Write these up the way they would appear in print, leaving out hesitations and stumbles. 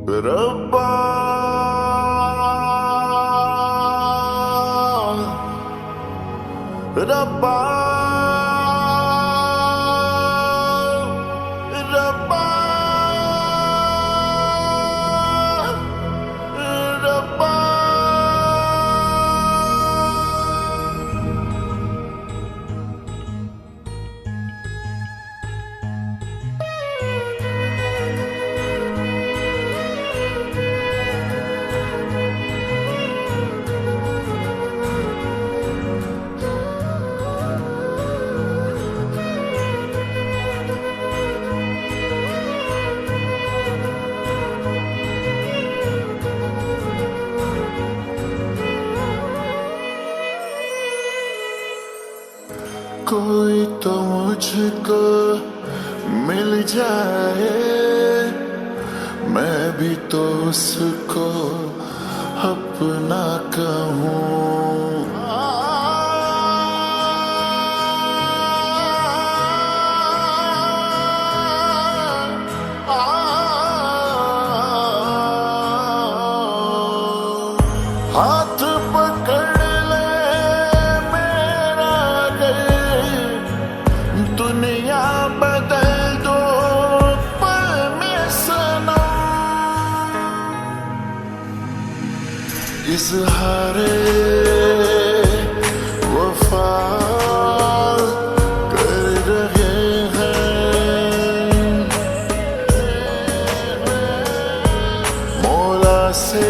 रब्बा रब्बा रब्बा रब्बा कोई तो मुझको मिल जाए, मैं भी तो उसको अपना कहूँ। हाथ पकड़ ले मेरा दुनिया बदल दो पल में सनम। इज़हारे वफा कर रहे हैं, मौला से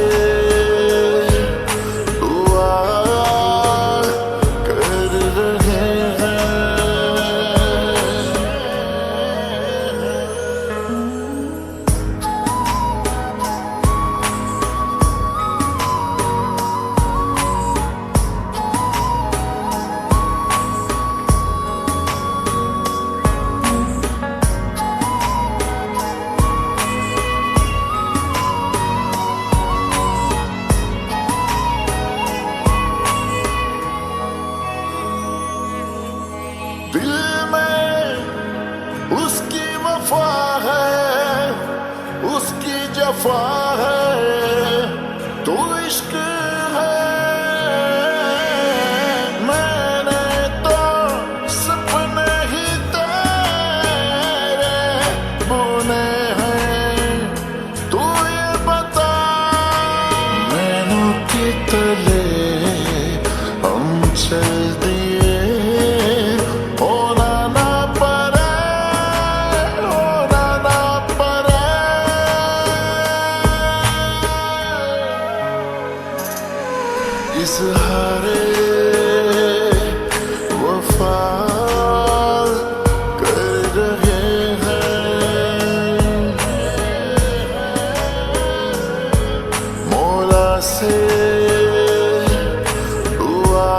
दिल में उसकी वफा है, उसकी जफा है, तो इश्क है। मैंने तो सपने ही तेरे बुने हैं, तू ये बता मैनों की तले हम चल दिए। इज़हारे वफा कर रहे हैं, मौला से दुआ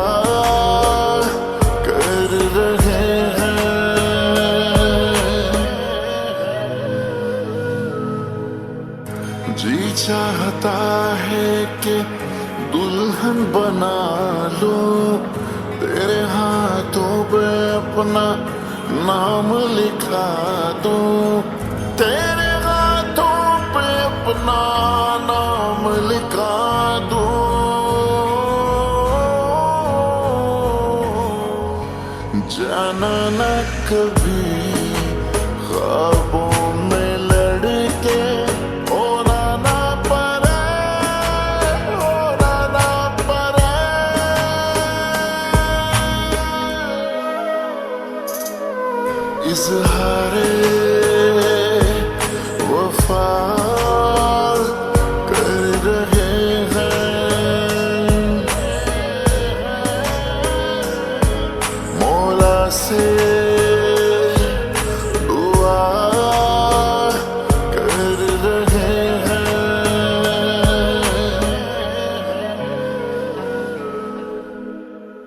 कर रहे हैं। जी चाहता है कि दुल्हन बना लो, तेरे हाथों पे अपना नाम लिखा दो, तेरे हाथों पे अपना नाम लिखा दो। जाना न कभी ख्वाबों में लड़के इज़हारे वफा